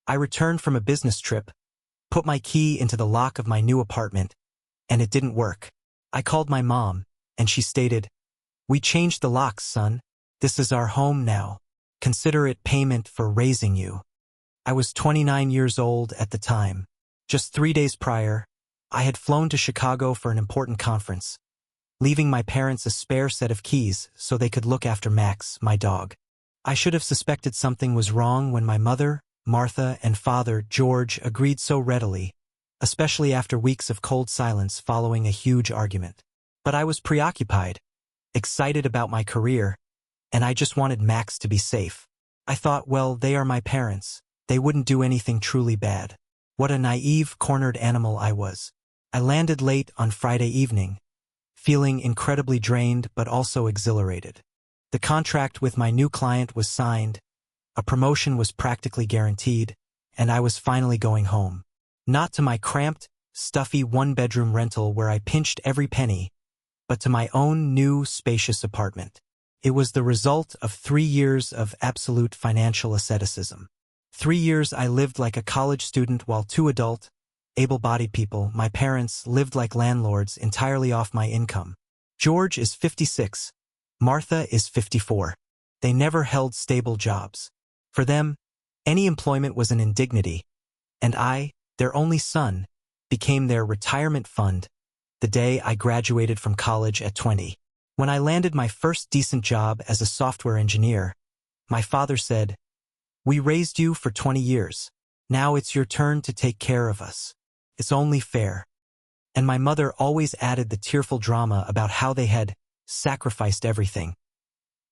I returned from a business trip, put my key into the lock of my new apartment, and it didn't work. I called my mom, and she stated, "We changed the locks, son. This is our home now. Consider it payment for raising you." I was 29 years old at the time. Just 3 days prior, I had flown to Chicago for an important conference, leaving my parents a spare set of keys so they could look after Max, my dog. I should have suspected something was wrong when my mother, Martha, and father, George, agreed so readily, especially after weeks of cold silence following a huge argument. But I was preoccupied, excited about my career, and I just wanted Max to be safe. I thought, well, they are my parents. They wouldn't do anything truly bad. What a naive, cornered animal I was. I landed late on Friday evening, feeling incredibly drained but also exhilarated. The contract with my new client was signed, a promotion was practically guaranteed, and I was finally going home. Not to my cramped, stuffy one-bedroom rental where I pinched every penny, but to my own new, spacious apartment. It was the result of 3 years of absolute financial asceticism. 3 years I lived like a college student while 2 adult, able-bodied people, my parents, lived like landlords entirely off my income. George is 56. Martha is 54. They never held stable jobs. For them, any employment was an indignity, and I, their only son, became their retirement fund the day I graduated from college at 20. When I landed my first decent job as a software engineer, my father said, "We raised you for 20 years. Now it's your turn to take care of us. It's only fair." And my mother always added the tearful drama about how they had sacrificed everything.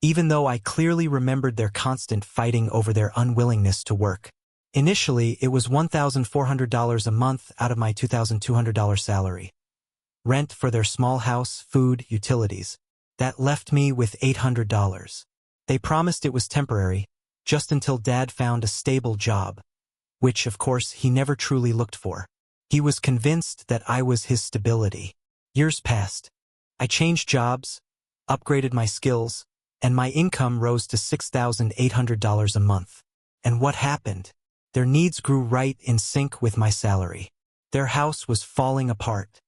Even though I clearly remembered their constant fighting over their unwillingness to work. Initially, it was $1,400 a month out of my $2,200 salary. Rent for their small house, food, utilities. That left me with $800. They promised it was temporary, just until Dad found a stable job, which, of course, he never truly looked for. He was convinced that I was his stability. Years passed. I changed jobs, upgraded my skills, and my income rose to $6,800 a month. And what happened? Their needs grew right in sync with my salary. Their house was falling apart,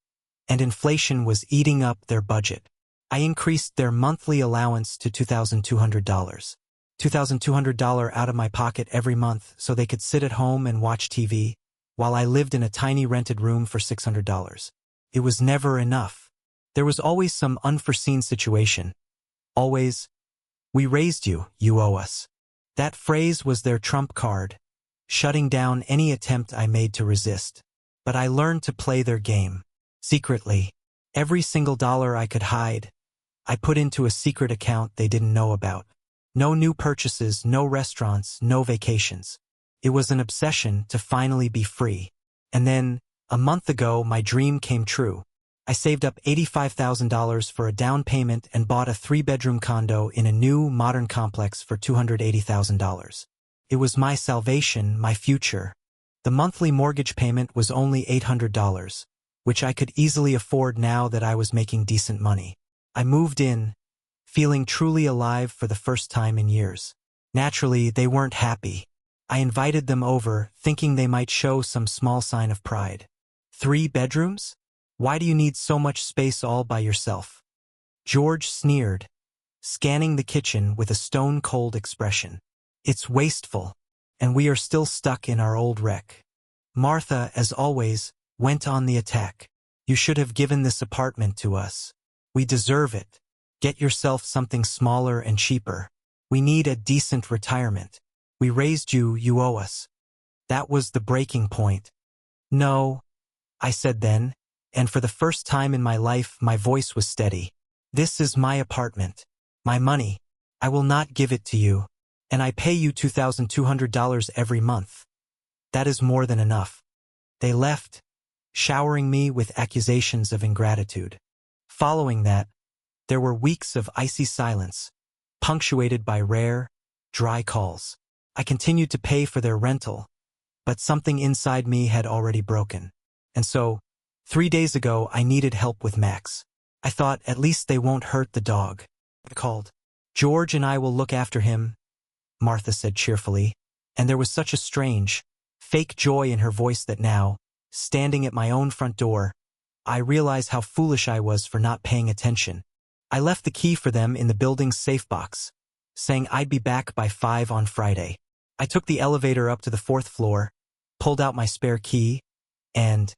and inflation was eating up their budget. I increased their monthly allowance to $2,200. $2,200 out of my pocket every month so they could sit at home and watch TV, while I lived in a tiny rented room for $600. It was never enough. There was always some unforeseen situation. Always, "We raised you, you owe us." That phrase was their trump card, shutting down any attempt I made to resist. But I learned to play their game. Secretly, every single dollar I could hide, I put into a secret account they didn't know about. No new purchases, no restaurants, no vacations. It was an obsession to finally be free. And then, a month ago, my dream came true. I saved up $85,000 for a down payment and bought a 3-bedroom condo in a new, modern complex for $280,000. It was my salvation, my future. The monthly mortgage payment was only $800, which I could easily afford now that I was making decent money. I moved in, feeling truly alive for the first time in years. Naturally, they weren't happy. I invited them over, thinking they might show some small sign of pride. 3 bedrooms? Why do you need so much space all by yourself? George sneered, scanning the kitchen with a stone-cold expression. It's wasteful, and we are still stuck in our old wreck. Martha, as always, went on the attack. You should have given this apartment to us. We deserve it. Get yourself something smaller and cheaper. We need a decent retirement. We raised you, you owe us. That was the breaking point. No, I said then, and for the first time in my life my voice was steady. This is my apartment, my money. I will not give it to you, and I pay you $2,200 every month. That is more than enough. They left, showering me with accusations of ingratitude. Following that, there were weeks of icy silence, punctuated by rare, dry calls. I continued to pay for their rental, but something inside me had already broken. And so, 3 days ago, I needed help with Max. I thought, at least they won't hurt the dog. I called. "George and I will look after him," Martha said cheerfully, and there was such a strange, fake joy in her voice that now, standing at my own front door, I realized how foolish I was for not paying attention. I left the key for them in the building's safe box, saying I'd be back by 5 on Friday. I took the elevator up to the 4th floor, pulled out my spare key, and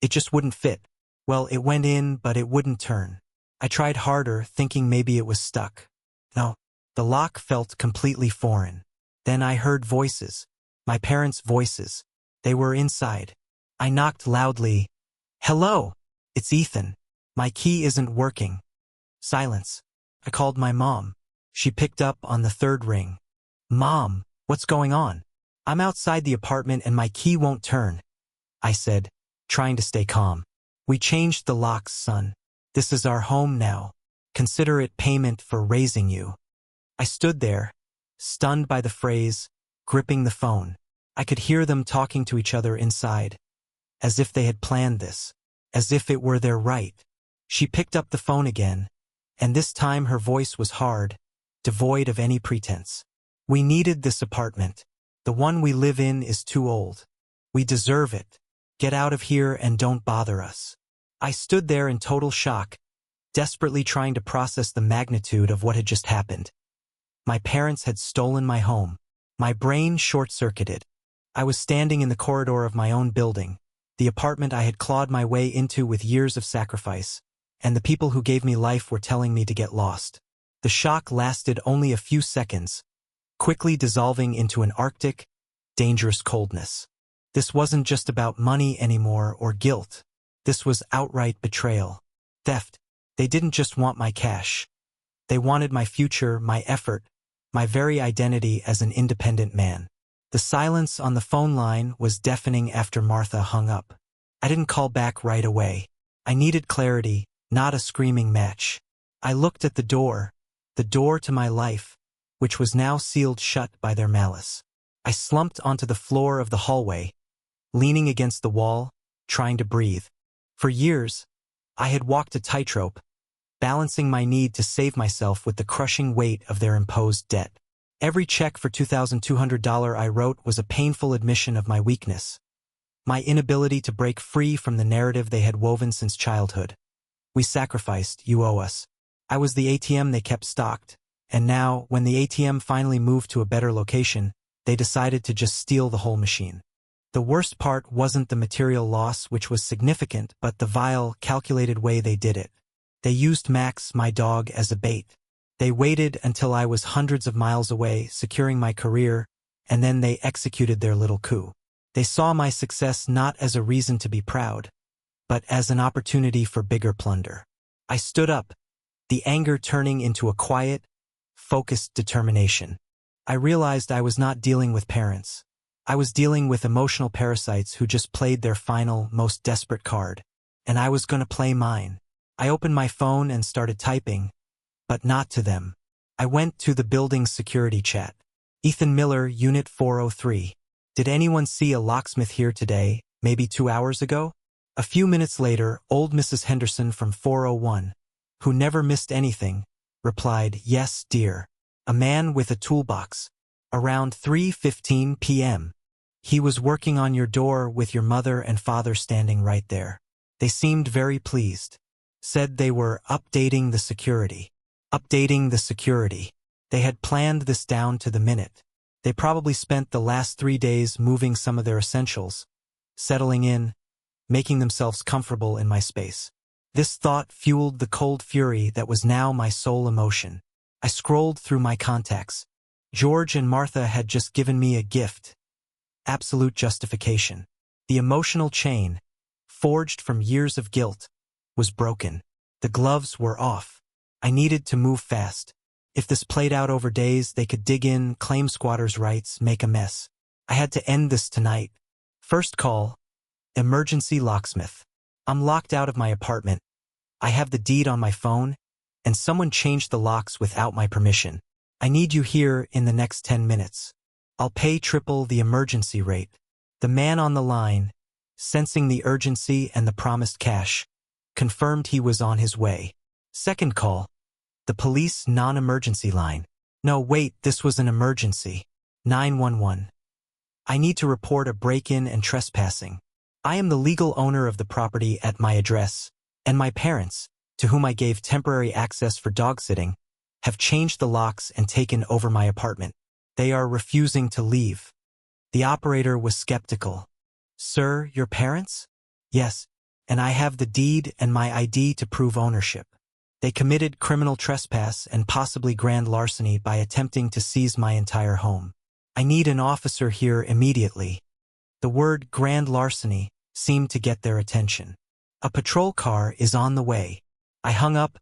it just wouldn't fit. Well, it went in, but it wouldn't turn. I tried harder, thinking maybe it was stuck. No, the lock felt completely foreign. Then I heard voices. My parents' voices. They were inside. I knocked loudly. "Hello, it's Ethan. My key isn't working." Silence. I called my mom. She picked up on the 3rd ring. "Mom, what's going on?" "I'm outside the apartment and my key won't turn," I said, trying to stay calm. "We changed the locks, son. This is our home now. Consider it payment for raising you." I stood there, stunned by the phrase, gripping the phone. I could hear them talking to each other inside, as if they had planned this, as if it were their right. She picked up the phone again, and this time her voice was hard, devoid of any pretense. "We needed this apartment. The one we live in is too old. We deserve it. Get out of here and don't bother us." I stood there in total shock, desperately trying to process the magnitude of what had just happened. My parents had stolen my home. My brain short-circuited. I was standing in the corridor of my own building, the apartment I had clawed my way into with years of sacrifice, and the people who gave me life were telling me to get lost. The shock lasted only a few seconds, quickly dissolving into an arctic, dangerous coldness. This wasn't just about money anymore or guilt. This was outright betrayal. Theft. They didn't just want my cash. They wanted my future, my effort, my very identity as an independent man. The silence on the phone line was deafening after Martha hung up. I didn't call back right away. I needed clarity, not a screaming match. I looked at the door to my life, which was now sealed shut by their malice. I slumped onto the floor of the hallway, leaning against the wall, trying to breathe. For years, I had walked a tightrope, balancing my need to save myself with the crushing weight of their imposed debt. Every check for $2,200 I wrote was a painful admission of my weakness, my inability to break free from the narrative they had woven since childhood. "We sacrificed, you owe us." I was the ATM they kept stocked, and now, when the ATM finally moved to a better location, they decided to just steal the whole machine. The worst part wasn't the material loss, which was significant, but the vile, calculated way they did it. They used Max, my dog, as a bait. They waited until I was hundreds of miles away, securing my career, and then they executed their little coup. They saw my success not as a reason to be proud, but as an opportunity for bigger plunder. I stood up, the anger turning into a quiet, focused determination. I realized I was not dealing with parents. I was dealing with emotional parasites who just played their final, most desperate card, and I was going to play mine. I opened my phone and started typing, but not to them. I went to the building's security chat. "Ethan Miller, Unit 403. Did anyone see a locksmith here today, maybe 2 hours ago?" A few minutes later, old Mrs. Henderson from 401, who never missed anything, replied, "Yes, dear. A man with a toolbox. Around 3:15 p.m. He was working on your door with your mother and father standing right there. They seemed very pleased. Said they were updating the security. Updating the security. They had planned this down to the minute. They probably spent the last 3 days moving some of their essentials, settling in, making themselves comfortable in my space." This thought fueled the cold fury that was now my sole emotion. I scrolled through my contacts. George and Martha had just given me a gift. Absolute justification. The emotional chain, forged from years of guilt, was broken. The gloves were off. I needed to move fast. If this played out over days, they could dig in, claim squatters' rights, make a mess. I had to end this tonight. First call, emergency locksmith. "I'm locked out of my apartment. I have the deed on my phone, and someone changed the locks without my permission. I need you here in the next 10 minutes. I'll pay triple the emergency rate." The man on the line, sensing the urgency and the promised cash, confirmed he was on his way. Second call, the police non-emergency line. "No, wait, this was an emergency. 911. I need to report a break-in and trespassing. I am the legal owner of the property at my address, and my parents, to whom I gave temporary access for dog-sitting, have changed the locks and taken over my apartment. They are refusing to leave. The operator was skeptical. Sir, your parents? Yes, and I have the deed and my ID to prove ownership. They committed criminal trespass and possibly grand larceny by attempting to seize my entire home. I need an officer here immediately. The word grand larceny seemed to get their attention. A patrol car is on the way. I hung up,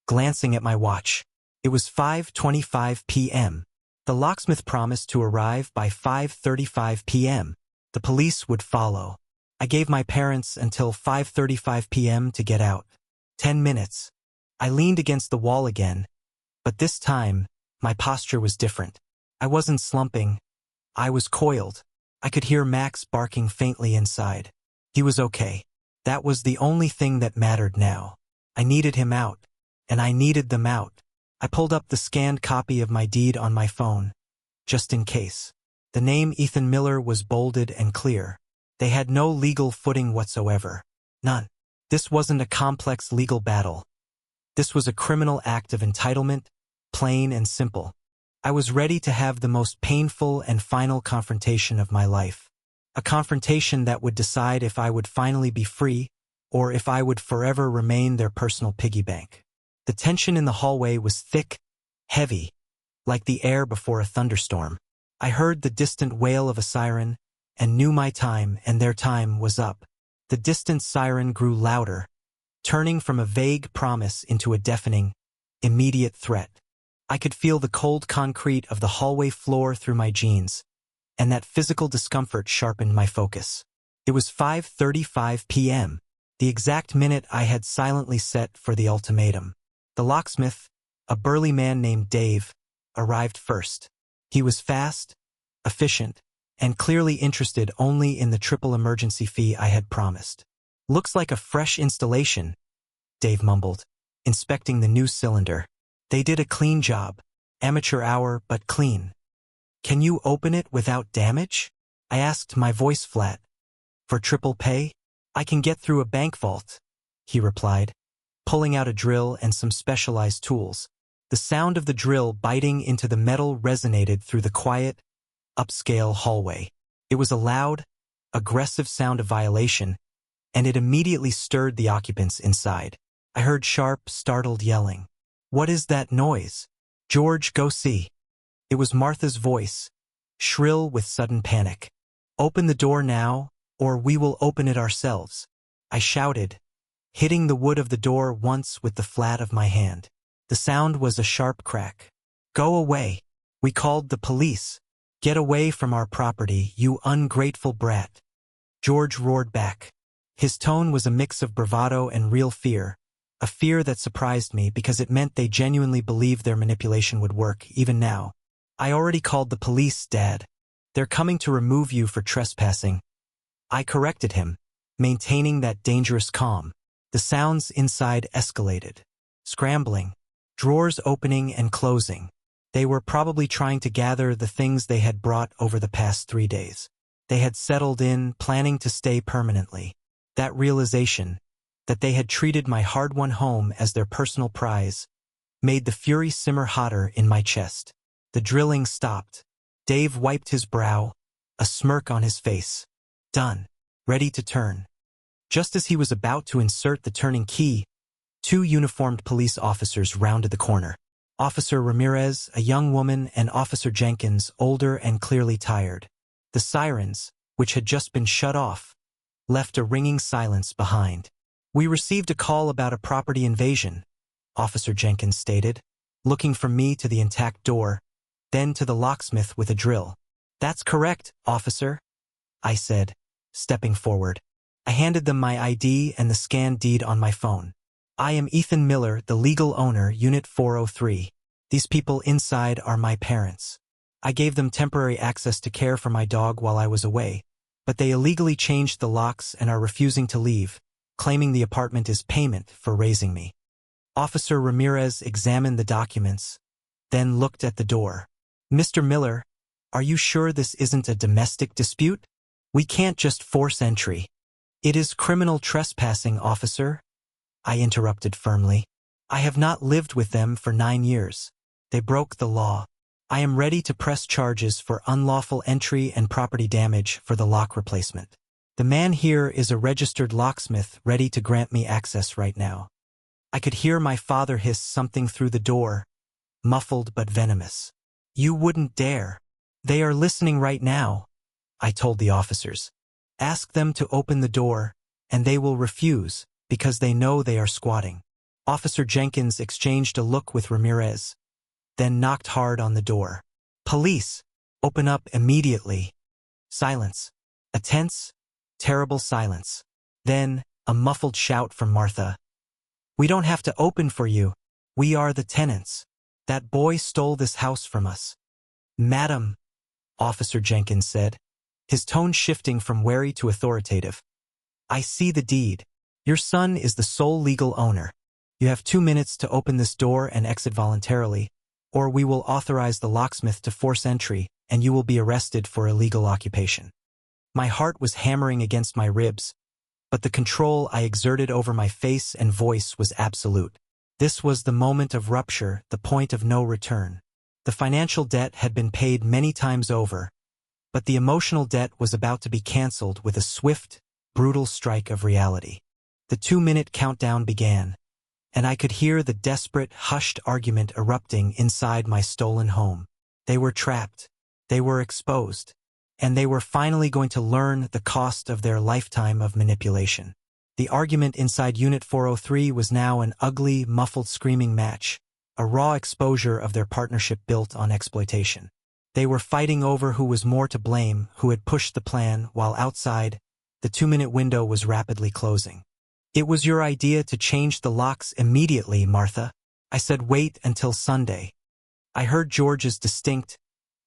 glancing at my watch. It was 5:25 p.m. The locksmith promised to arrive by 5:35 p.m. The police would follow. I gave my parents until 5:35 p.m. to get out. 10 minutes. I leaned against the wall again, but this time, my posture was different. I wasn't slumping. I was coiled. I could hear Max barking faintly inside. He was okay. That was the only thing that mattered now. I needed him out, and I needed them out. I pulled up the scanned copy of my deed on my phone, just in case. The name Ethan Miller was bolded and clear. They had no legal footing whatsoever. None. This wasn't a complex legal battle. This was a criminal act of entitlement, plain and simple. I was ready to have the most painful and final confrontation of my life. A confrontation that would decide if I would finally be free, or if I would forever remain their personal piggy bank. The tension in the hallway was thick, heavy, like the air before a thunderstorm. I heard the distant wail of a siren, and knew my time and their time was up. The distant siren grew louder, turning from a vague promise into a deafening, immediate threat. I could feel the cold concrete of the hallway floor through my jeans, and that physical discomfort sharpened my focus. It was 5:35 p.m., the exact minute I had silently set for the ultimatum. The locksmith, a burly man named Dave, arrived first. He was fast, efficient, and clearly interested only in the triple emergency fee I had promised. Looks like a fresh installation, Dave mumbled, inspecting the new cylinder. They did a clean job. Amateur hour, but clean. Can you open it without damage? I asked, my voice flat. For triple pay? I can get through a bank vault, he replied, pulling out a drill and some specialized tools. The sound of the drill biting into the metal resonated through the quiet, upscale hallway. It was a loud, aggressive sound of violation, and it immediately stirred the occupants inside. I heard sharp, startled yelling. What is that noise? George, go see. It was Martha's voice, shrill with sudden panic. Open the door now, or we will open it ourselves. I shouted, hitting the wood of the door once with the flat of my hand. The sound was a sharp crack. Go away. We called the police. Get away from our property, you ungrateful brat. George roared back. His tone was a mix of bravado and real fear, a fear that surprised me because it meant they genuinely believed their manipulation would work, even now. I already called the police, Dad. They're coming to remove you for trespassing. I corrected him, maintaining that dangerous calm. The sounds inside escalated. Scrambling, drawers opening and closing. They were probably trying to gather the things they had brought over the past 3 days. They had settled in, planning to stay permanently. That realization, that they had treated my hard-won home as their personal prize, made the fury simmer hotter in my chest. The drilling stopped. Dave wiped his brow, a smirk on his face. Done. Ready to turn. Just as he was about to insert the turning key, 2 uniformed police officers rounded the corner. Officer Ramirez, a young woman, and Officer Jenkins, older and clearly tired. The sirens, which had just been shut off, left a ringing silence behind. We received a call about a property invasion, Officer Jenkins stated, looking from me to the intact door, then to the locksmith with a drill. That's correct, officer, I said, stepping forward. I handed them my ID and the scanned deed on my phone. I am Ethan Miller, the legal owner, Unit 403. These people inside are my parents. I gave them temporary access to care for my dog while I was away, but they illegally changed the locks and are refusing to leave, claiming the apartment is payment for raising me. Officer Ramirez examined the documents, then looked at the door. Mr. Miller, Are you sure this isn't a domestic dispute? We can't just force entry. It is criminal trespassing, officer, I interrupted firmly. I have not lived with them for 9 years. They broke the law. I am ready to press charges for unlawful entry and property damage for the lock replacement. The man here is a registered locksmith ready to grant me access right now. I could hear my father hiss something through the door, muffled but venomous. You wouldn't dare. They are listening right now, I told the officers. Ask them to open the door, and they will refuse, because they know they are squatting. Officer Jenkins exchanged a look with Ramirez, then knocked hard on the door. Police! Open up immediately. Silence. A tense, terrible silence. Then, a muffled shout from Martha. We don't have to open for you. We are the tenants. That boy stole this house from us. Madam, Officer Jenkins said, his tone shifting from wary to authoritative. I see the deed. Your son is the sole legal owner. You have 2 minutes to open this door and exit voluntarily, or we will authorize the locksmith to force entry, and you will be arrested for illegal occupation. My heart was hammering against my ribs, but the control I exerted over my face and voice was absolute. This was the moment of rupture, the point of no return. The financial debt had been paid many times over, but the emotional debt was about to be canceled with a swift, brutal strike of reality. The 2-minute countdown began, and I could hear the desperate, hushed argument erupting inside my stolen home. They were trapped, they were exposed, and they were finally going to learn the cost of their lifetime of manipulation. The argument inside Unit 403 was now an ugly, muffled screaming match, a raw exposure of their partnership built on exploitation. They were fighting over who was more to blame, who had pushed the plan, while outside, the 2-minute window was rapidly closing. It was your idea to change the locks immediately, Martha. I said wait until Sunday. I heard George's distinct,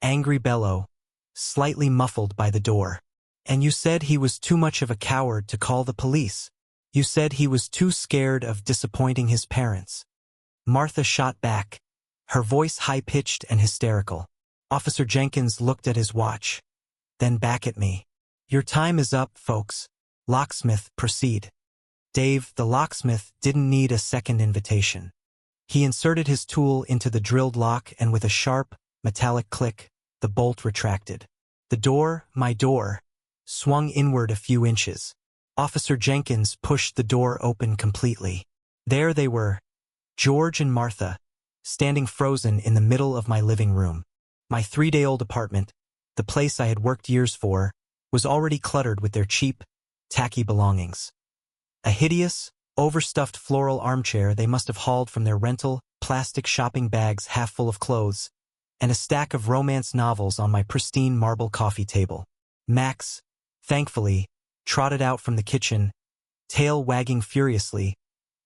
angry bellow, slightly muffled by the door. And you said he was too much of a coward to call the police. You said he was too scared of disappointing his parents. Martha shot back, her voice high-pitched and hysterical. Officer Jenkins looked at his watch, then back at me. Your time is up, folks. Locksmith, proceed. Dave, the locksmith, didn't need a second invitation. He inserted his tool into the drilled lock and with a sharp, metallic click, the bolt retracted. The door, my door, swung inward a few inches. Officer Jenkins pushed the door open completely. There they were, George and Martha, standing frozen in the middle of my living room. My 3-day-old apartment, the place I had worked years for, was already cluttered with their cheap, tacky belongings. A hideous, overstuffed floral armchair they must have hauled from their rental, plastic shopping bags half full of clothes, and a stack of romance novels on my pristine marble coffee table. Max, thankfully, trotted out from the kitchen, tail wagging furiously,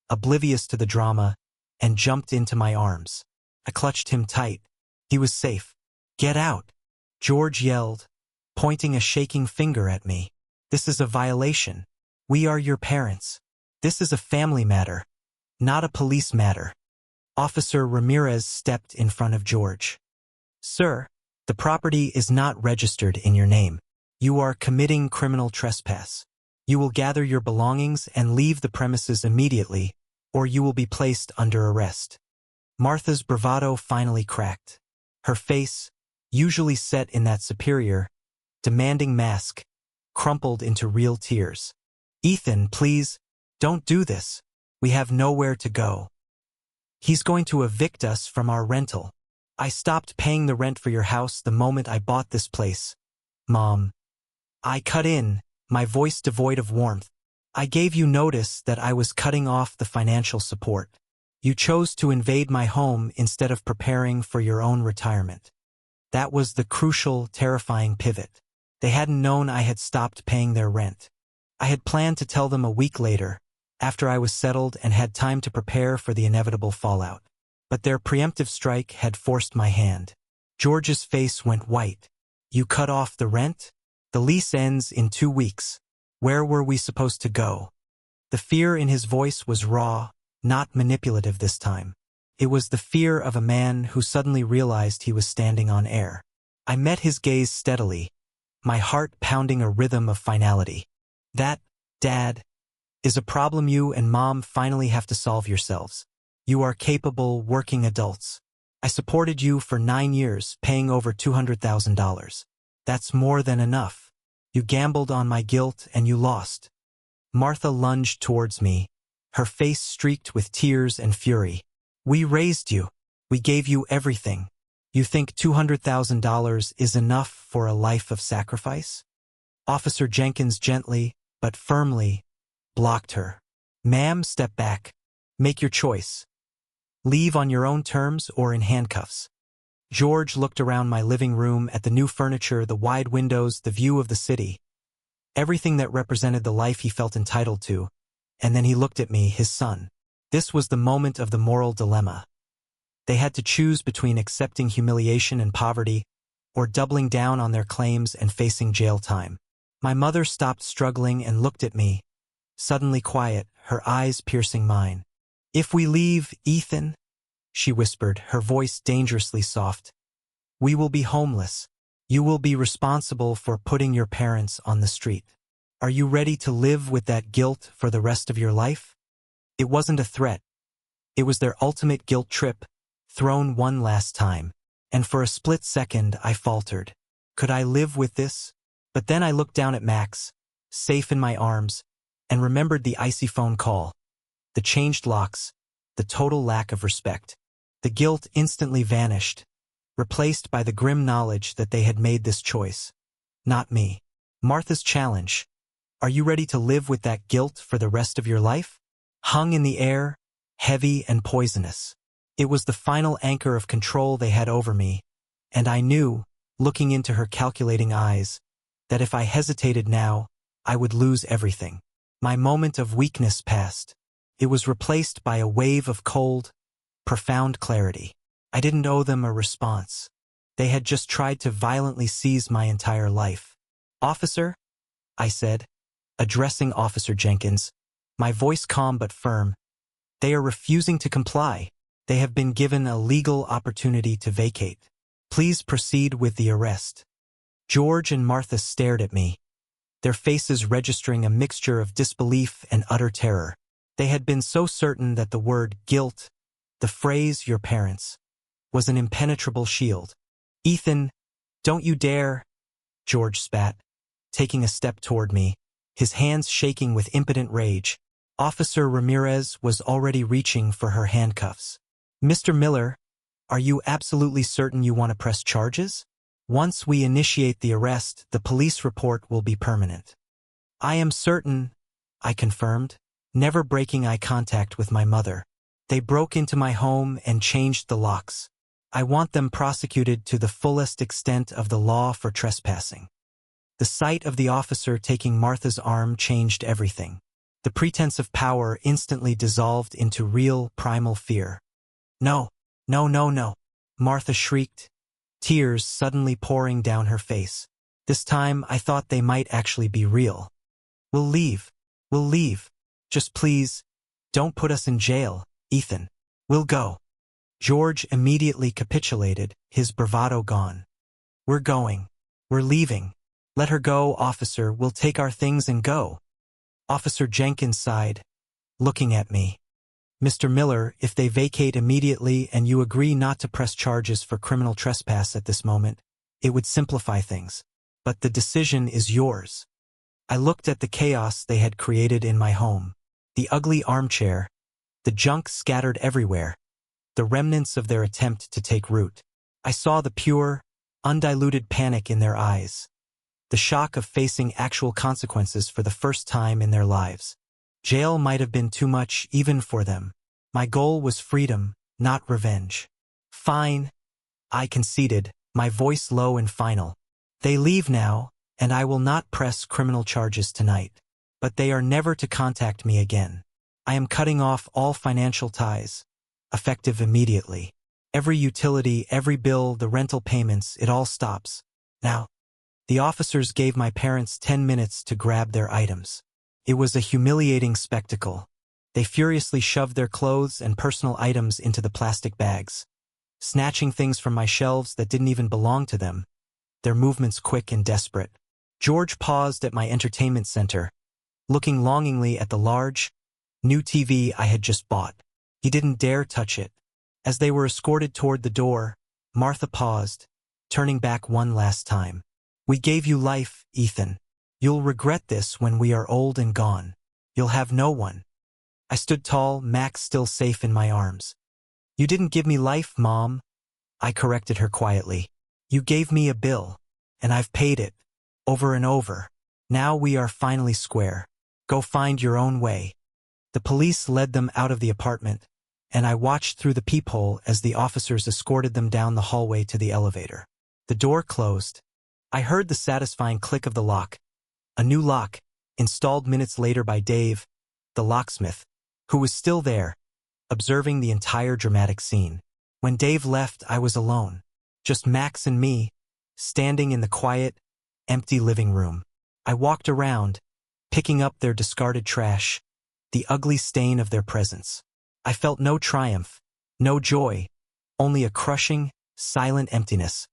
oblivious to the drama, and jumped into my arms. I clutched him tight. He was safe. Get out, George yelled, pointing a shaking finger at me. This is a violation. We are your parents. This is a family matter, not a police matter. Officer Ramirez stepped in front of George. Sir, the property is not registered in your name. You are committing criminal trespass. You will gather your belongings and leave the premises immediately, or you will be placed under arrest. Martha's bravado finally cracked. Her face, usually set in that superior, demanding mask, crumpled into real tears. Ethan, please, don't do this. We have nowhere to go. He's going to evict us from our rental. I stopped paying the rent for your house the moment I bought this place. Mom. I cut in, my voice devoid of warmth. I gave you notice that I was cutting off the financial support. You chose to invade my home instead of preparing for your own retirement. That was the crucial, terrifying pivot. They hadn't known I had stopped paying their rent. I had planned to tell them a week later, after I was settled and had time to prepare for the inevitable fallout. But their preemptive strike had forced my hand. George's face went white. You cut off the rent? The lease ends in 2 weeks. Where were we supposed to go? The fear in his voice was raw, not manipulative this time. It was the fear of a man who suddenly realized he was standing on air. I met his gaze steadily, my heart pounding a rhythm of finality. That, Dad, is a problem you and Mom finally have to solve yourselves. You are capable, working adults. I supported you for 9 years, paying over $200,000. That's more than enough. You gambled on my guilt and you lost. Martha lunged towards me, her face streaked with tears and fury. We raised you. We gave you everything. You think $200,000 is enough for a life of sacrifice? Officer Jenkins gently, but firmly, blocked her. Ma'am, step back. Make your choice. Leave on your own terms or in handcuffs. George looked around my living room at the new furniture, the wide windows, the view of the city. Everything that represented the life he felt entitled to. And then he looked at me, his son. This was the moment of the moral dilemma. They had to choose between accepting humiliation and poverty or doubling down on their claims and facing jail time. My mother stopped struggling and looked at me, suddenly quiet, her eyes piercing mine. If we leave, Ethan, she whispered, her voice dangerously soft, we will be homeless. You will be responsible for putting your parents on the street. Are you ready to live with that guilt for the rest of your life? It wasn't a threat. It was their ultimate guilt trip, thrown one last time. And for a split second, I faltered. Could I live with this? But then I looked down at Max, safe in my arms, and remembered the icy phone call, the changed locks, the total lack of respect. The guilt instantly vanished, replaced by the grim knowledge that they had made this choice. Not me. Martha's challenge, are you ready to live with that guilt for the rest of your life? Hung in the air, heavy and poisonous. It was the final anchor of control they had over me, and I knew, looking into her calculating eyes, that if I hesitated now, I would lose everything. My moment of weakness passed. It was replaced by a wave of cold, profound clarity. I didn't owe them a response. They had just tried to violently seize my entire life. Officer, I said, addressing Officer Jenkins, my voice calm but firm, they are refusing to comply. They have been given a legal opportunity to vacate. Please proceed with the arrest. George and Martha stared at me, their faces registering a mixture of disbelief and utter terror. They had been so certain that the word guilt, the phrase your parents, was an impenetrable shield. Ethan, don't you dare, George spat, taking a step toward me, his hands shaking with impotent rage. Officer Ramirez was already reaching for her handcuffs. Mr. Miller, are you absolutely certain you want to press charges? Once we initiate the arrest, the police report will be permanent. I am certain, I confirmed, never breaking eye contact with my mother. They broke into my home and changed the locks. I want them prosecuted to the fullest extent of the law for trespassing. The sight of the officer taking Martha's arm changed everything. The pretense of power instantly dissolved into real, primal fear. No, no, no, no, Martha shrieked, tears suddenly pouring down her face. This time I thought they might actually be real. We'll leave. We'll leave. Just please, don't put us in jail, Ethan. We'll go. George immediately capitulated, his bravado gone. We're going. We're leaving. Let her go, officer. We'll take our things and go. Officer Jenkins sighed, looking at me. Mr. Miller, if they vacate immediately and you agree not to press charges for criminal trespass at this moment, it would simplify things. But the decision is yours. I looked at the chaos they had created in my home. The ugly armchair, the junk scattered everywhere, the remnants of their attempt to take root. I saw the pure, undiluted panic in their eyes, the shock of facing actual consequences for the first time in their lives. Jail might have been too much even for them. My goal was freedom, not revenge. Fine, I conceded, my voice low and final. They leave now, and I will not press criminal charges tonight. But they are never to contact me again. I am cutting off all financial ties, effective immediately. Every utility, every bill, the rental payments, it all stops. Now, the officers gave my parents 10 minutes to grab their items. It was a humiliating spectacle. They furiously shoved their clothes and personal items into the plastic bags, snatching things from my shelves that didn't even belong to them, their movements quick and desperate. George paused at my entertainment center, looking longingly at the large, new TV I had just bought. He didn't dare touch it. As they were escorted toward the door, Martha paused, turning back one last time. "We gave you life, Ethan. You'll regret this when we are old and gone. You'll have no one." I stood tall, Max still safe in my arms. "You didn't give me life, Mom," I corrected her quietly. "You gave me a bill, and I've paid it, over and over. Now we are finally square. Go find your own way." The police led them out of the apartment, and I watched through the peephole as the officers escorted them down the hallway to the elevator. The door closed. I heard the satisfying click of the lock, a new lock, installed minutes later by Dave, the locksmith, who was still there, observing the entire dramatic scene. When Dave left, I was alone, just Max and me, standing in the quiet, empty living room. I walked around, picking up their discarded trash, the ugly stain of their presence. I felt no triumph, no joy, only a crushing, silent emptiness,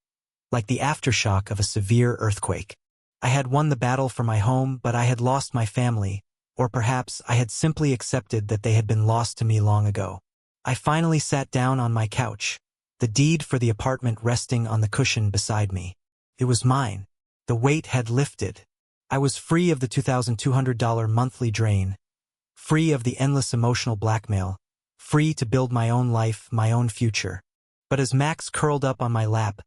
like the aftershock of a severe earthquake. I had won the battle for my home, but I had lost my family, or perhaps I had simply accepted that they had been lost to me long ago. I finally sat down on my couch, the deed for the apartment resting on the cushion beside me. It was mine. The weight had lifted. I was free of the $2,200 monthly drain, free of the endless emotional blackmail, free to build my own life, my own future. But as Max curled up on my lap,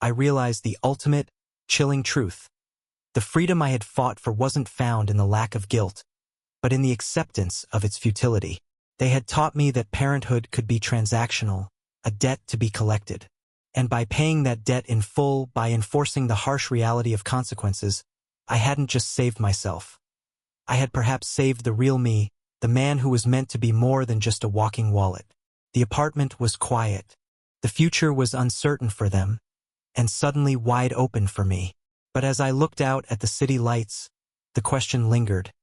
I realized the ultimate, chilling truth. The freedom I had fought for wasn't found in the lack of guilt, but in the acceptance of its futility. They had taught me that parenthood could be transactional, a debt to be collected. And by paying that debt in full, by enforcing the harsh reality of consequences, I hadn't just saved myself. I had perhaps saved the real me, the man who was meant to be more than just a walking wallet. The apartment was quiet. The future was uncertain for them, and suddenly wide open for me. But as I looked out at the city lights, the question lingered.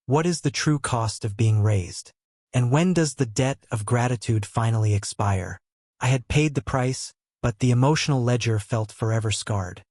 What is the true cost of being raised? And when does the debt of gratitude finally expire? I had paid the price, but the emotional ledger felt forever scarred.